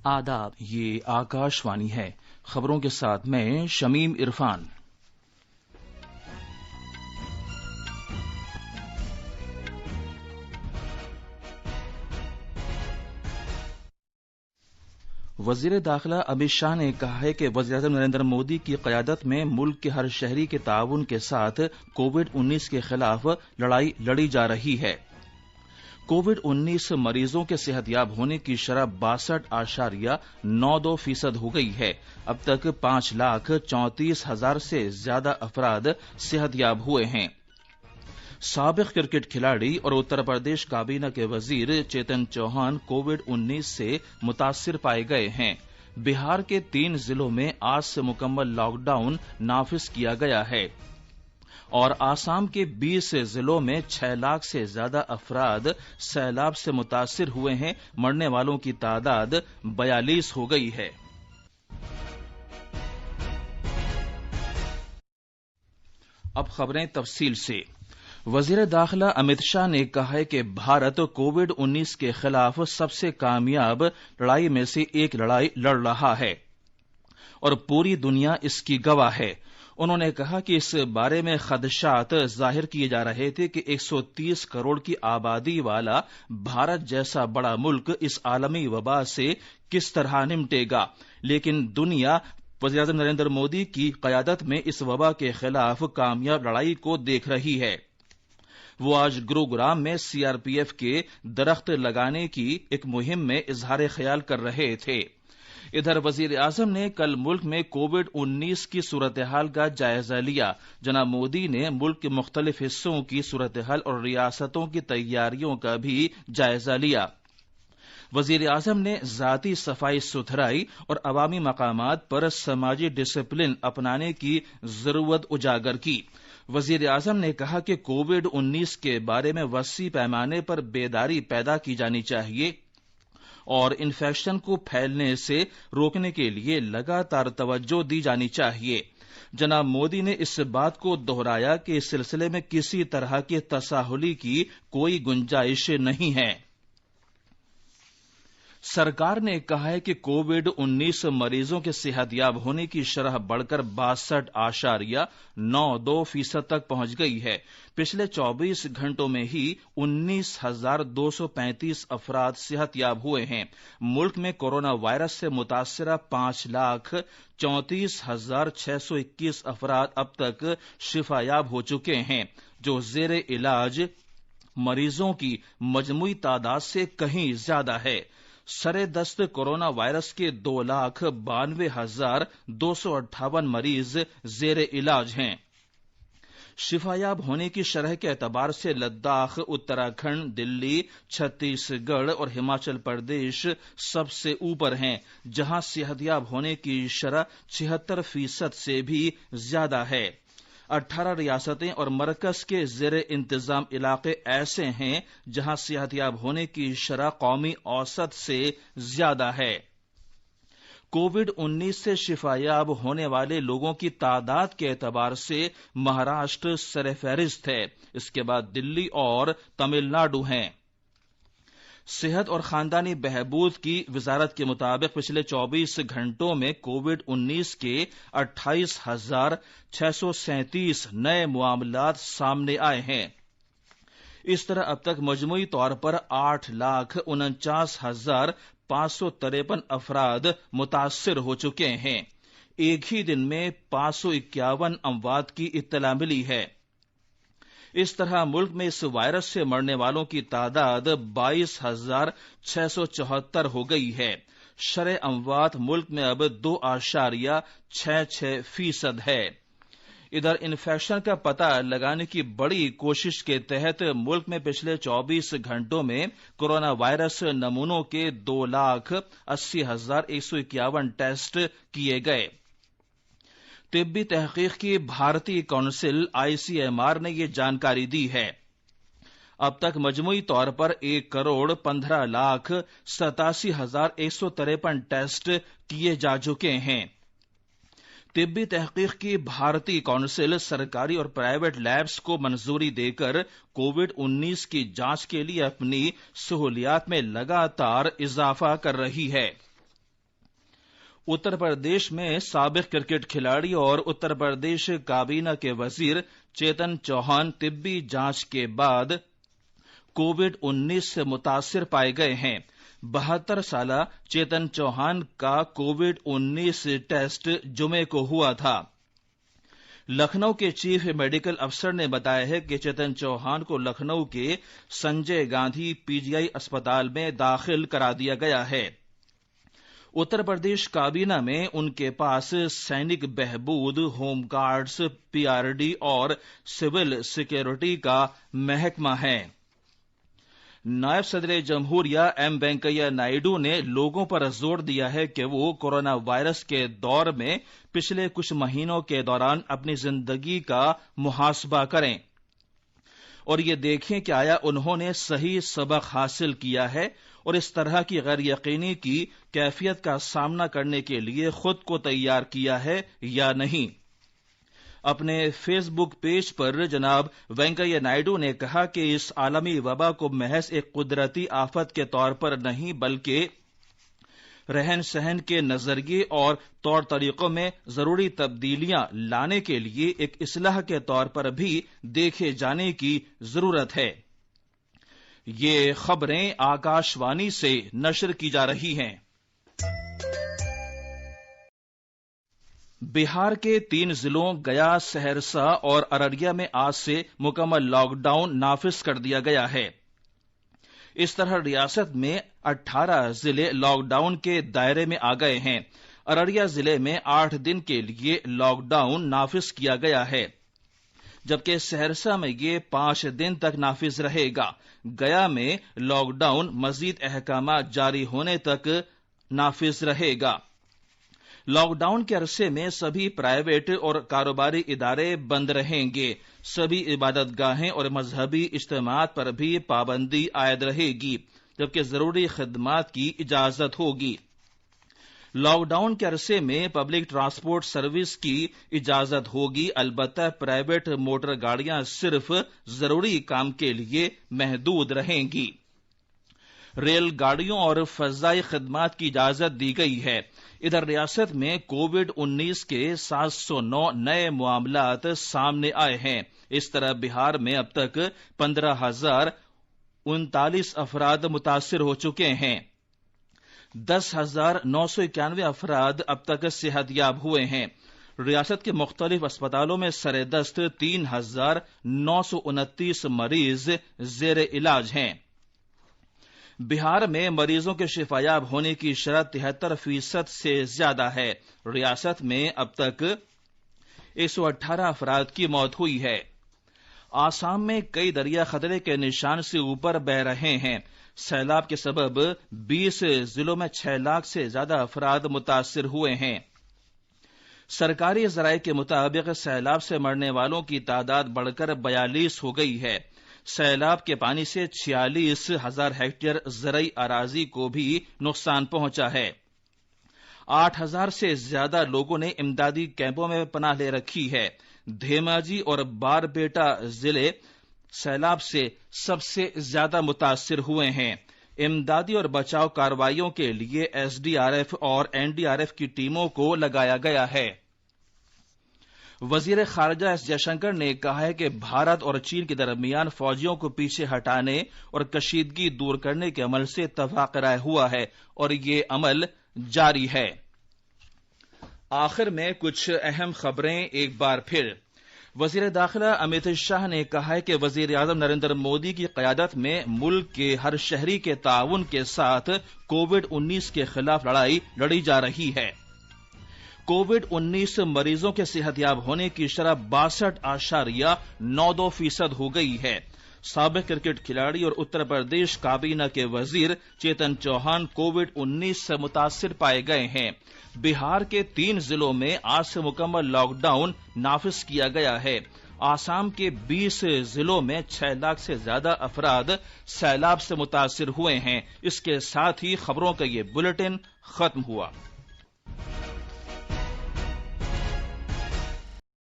آداب، یہ آکاشوانی ہے۔ خبروں کے ساتھ میں شمیم عرفان۔ وزیر داخلہ امت شاہ نے کہا ہے کہ وزیراعظم نریندر مودی کی قیادت میں ملک کے ہر شہری کے تعاون کے ساتھ کووڈ-19 کے خلاف لڑائی لڑی جا رہی ہے۔ کووڈ-19 مریضوں کے صحت یاب ہونے کی شرح 62.92% ہو گئی ہے۔ اب تک 5,34,000 سے زیادہ افراد صحت یاب ہوئے ہیں۔ سابق کرکٹ کھلاڑی اور اتر پردیش کابینہ کے وزیر چیتن چوہان کووڈ-19 سے متاثر پائے گئے ہیں۔ بہار کے 3 ضلعوں میں آج سے مکمل لاک ڈاؤن نافذ کیا گیا ہے اور آسام کے 20 ضلعوں میں 6 لاکھ سے زیادہ افراد سیلاب سے متاثر ہوئے ہیں۔ مرنے والوں کی تعداد 42 ہو گئی ہے۔ اب خبریں تفصیل سے۔ وزیر داخلہ امت شاہ نے کہا ہے کہ بھارت کووڈ-19 کے خلاف سب سے کامیاب لڑائی میں سے ایک لڑائی لڑ رہا ہے اور پوری دنیا اس کی گواہ ہے۔ انہوں نے کہا کہ اس بارے میں خدشات ظاہر کیے جا رہے تھے کہ 130 کروڑ کی آبادی والا بھارت جیسا بڑا ملک اس عالمی وبا سے کس طرح نمٹے گا، لیکن دنیا وزیراعظم نریندر مودی کی قیادت میں اس وبا کے خلاف کامیاب لڑائی کو دیکھ رہی ہے۔ وہ آج گروگرام میں CRPF کے درخت لگانے کی ایک مہم میں اظہار خیال کر رہے تھے۔ ادھر وزیر اعظم نے کل ملک میں کووڈ-19 کی صورتحال کا جائزہ لیا۔ جناب مودی نے ملک کے مختلف حصوں کی صورتحال اور ریاستوں کی تیاریوں کا بھی جائزہ لیا۔ وزیر اعظم نے ذاتی صفائی ستھرائی اور عوامی مقامات پر سماجی ڈسپلن اپنانے کی ضرورت اجاگر کی۔ وزیر اعظم نے کہا کہ کووڈ-19 کے بارے میں وسیع پیمانے پر بیداری پیدا کی جانی چاہیے اور انفیکشن کو پھیلنے سے روکنے کے لیے لگاتار توجہ دی جانی چاہیے۔ جناب مودی نے اس بات کو دہرایا کہ اس سلسلے میں کسی طرح کی تساہلی کی کوئی گنجائش نہیں ہے۔ سرکار نے کہا ہے کہ کووڈ-19 مریضوں کے صحت یاب ہونے کی شرح بڑھ کر 62.92% تک پہنچ گئی ہے۔ پچھلے 24 گھنٹوں میں ہی 19,235 افراد صحت یاب ہوئے ہیں۔ ملک میں کورونا وائرس سے متاثرہ 5,34,621 افراد اب تک شفا یاب ہو چکے ہیں، جو زیر علاج مریضوں کی مجموعی تعداد سے کہیں زیادہ ہے۔ سر دست کورونا وائرس کے 2,92,258 مریض زیر علاج ہیں۔ شفا یاب ہونے کی شرح کے اعتبار سے لداخ، اتراکھنڈ، دلی، چھتیس گڑھ اور ہماچل پردیش سب سے اوپر ہیں، جہاں صحت یاب ہونے کی شرح 76% سے بھی زیادہ ہے۔ 18 ریاستیں اور مرکز کے زیر انتظام علاقے ایسے ہیں جہاں صحت یاب ہونے کی شرح قومی اوسط سے زیادہ ہے۔ کووڈ-19 سے شفا یاب ہونے والے لوگوں کی تعداد کے اعتبار سے مہاراشٹر سرفہرست ہے، اس کے بعد دلی اور تمل ناڈو ہیں۔ صحت اور خاندانی بہبود کی وزارت کے مطابق پچھلے 24 گھنٹوں میں کووڈ-19 کے 28,637 نئے معاملات سامنے آئے ہیں۔ اس طرح اب تک مجموعی طور پر 8,49,553 افراد متاثر ہو چکے ہیں۔ ایک ہی دن میں 551 اموات کی اطلاع ملی ہے۔ اس طرح ملک میں اس وائرس سے مرنے والوں کی تعداد 22,674 ہو گئی ہے۔ شرح اموات ملک میں اب 2.66% ہے۔ ادھر انفیکشن کا پتہ لگانے کی بڑی کوشش کے تحت ملک میں پچھلے 24 گھنٹوں میں کورونا وائرس نمونوں کے 2,80,151 ٹیسٹ کیے گئے۔ طبی تحقیق کی بھارتی کونسل ICMR نے یہ جانکاری دی ہے۔ اب تک مجموعی طور پر 1,15,87,153 ٹیسٹ کیے جا چکے ہیں۔ طبی تحقیق کی بھارتی کونسل سرکاری اور پرائیویٹ لیبز کو منظوری دے کر کووڈ-19 کی جانچ کے لیے اپنی سہولیات میں لگاتار اضافہ کر رہی ہے۔ उत्तर प्रदेश में साबिक क्रिकेट खिलाड़ी और उत्तर प्रदेश काबीना के वजीर चेतन चौहान तिब्बी जांच के बाद कोविड-19 से मुतासिर पाए गए हैं। 72 साला चेतन चौहान का कोविड-19 टेस्ट जुमे को हुआ था। लखनऊ के चीफ मेडिकल अफसर ने बताया है कि चेतन चौहान को लखनऊ के संजय गांधी पीजीआई अस्पताल में दाखिल करा दिया गया है। उत्तर प्रदेश काबीना में उनके पास सैनिक बहबूद, होमगार्ड्स, पीआरडी और सिविल सिक्योरिटी का महकमा है। नायब सदर जमहूरिया एम वेंकैया नायडू ने लोगों पर जोर दिया है कि वो कोरोना वायरस के दौर में पिछले कुछ महीनों के दौरान अपनी जिंदगी का मुहासबा करें और ये देखें कि आया उन्होंने सही सबक हासिल किया है और इस तरह की गैर यकीनी की कैफियत का सामना करने के लिए खुद को तैयार किया है या नहीं। अपने फेसबुक पेज पर जनाब वेंकैया नायडू ने कहा कि इस आलमी वबा को महज एक कुदरती आफत के तौर पर नहीं बल्कि रहन सहन के नजरिए और तौर तरीकों में जरूरी तब्दीलियां लाने के लिए एक इस्लाह के तौर पर भी देखे जाने की जरूरत है। ये खबरें आकाशवाणी से नशर की जा रही हैं। बिहार के 3 जिलों गया, सहरसा और अररिया में आज से मुकम्मल लॉकडाउन नाफिज कर दिया गया है। इस तरह रियासत में 18 जिले लॉकडाउन के दायरे में आ गए हैं। अररिया जिले में 8 दिन के लिए लॉकडाउन नाफिज किया गया है, जबकि सहरसा में ये 5 दिन तक नाफिज रहेगा। गया में लॉकडाउन मजीद अहकामात जारी होने तक नाफिज रहेगा। लॉकडाउन के अरसे में सभी प्राइवेट और कारोबारी इदारे बंद रहेंगे। सभी इबादतगाहें और मजहबी इज्तिमात पर भी पाबंदी आयद रहेगी, जबकि जरूरी खिदमात की इजाजत होगी। लॉकडाउन के अरसे में पब्लिक ट्रांसपोर्ट सर्विस की इजाजत होगी, अलबत्ता प्राइवेट मोटर गाड़ियां सिर्फ जरूरी काम के लिए महदूद रहेंगी। रेलगाड़ियों और फजाई खिदमात की इजाजत दी गई है। इधर रियासत में कोविड-19 के 709 नए मामलात सामने आए हैं। इस तरह बिहार में अब तक 15,039 अफराद मुतासिर हो चुके हैं। 10,991 अफराद अब तक सेहतयाब हुए हैं। रियासत के मुख्तलिफ अस्पतालों में सरेदस्त 3,929 मरीज जेर इलाज हैं। बिहार में मरीजों के शिफायाब होने की शरह 73% से ज्यादा है। रियासत में अब तक 118 अफराद की मौत हुई है। आसाम में कई दरिया खतरे के निशान से ऊपर बह रहे हैं। सैलाब के सबब 20 जिलों में 6 लाख से ज्यादा अफराद मुतासिर हुए हैं। सरकारी जराये के मुताबिक सैलाब से मरने वालों की तादाद बढ़कर 42 हो गई है। सैलाब के पानी से 46,000 हेक्टेयर ज़रई अराजी को भी नुकसान पहुंचा है। 8,000 से ज्यादा लोगों ने इमदादी कैंपों में पनाह ले रखी है। धेमाजी और बारपेटा जिले सैलाब से सबसे ज्यादा मुतासिर हुए हैं। इमदादी और बचाव कार्रवाइयों के लिए एसडीआरएफ और एनडीआरएफ की टीमों को लगाया गया है। वजीर खारजा एस जयशंकर ने कहा है कि भारत और चीन के दरमियान फौजियों को पीछे हटाने और कशीदगी दूर करने के अमल से इत्तफाक राय हुआ है और ये अमल जारी है। आखिर में कुछ अहम खबरें एक बार फिर। वजीर दाखिला अमित शाह ने कहा है कि वजीर आजम नरेंद्र मोदी की क़यादत में मुल्क के हर शहरी के ताउन के साथ कोविड-19 के खिलाफ लड़ाई लड़ी जा रही है। कोविड-19 मरीजों के सेहतयाब होने की शरह 62.92% हो गई है। साबिक क्रिकेट खिलाड़ी और उत्तर प्रदेश काबीना के वजीर चेतन चौहान कोविड-19 से मुतासिर पाए गए हैं। बिहार के 3 जिलों में आज से मुकम्मल लॉकडाउन नाफिज किया गया है। आसाम के 20 जिलों में 6 लाख से ज्यादा अफराद सैलाब से मुतासिर हुए हैं। इसके साथ ही खबरों का ये बुलेटिन खत्म हुआ।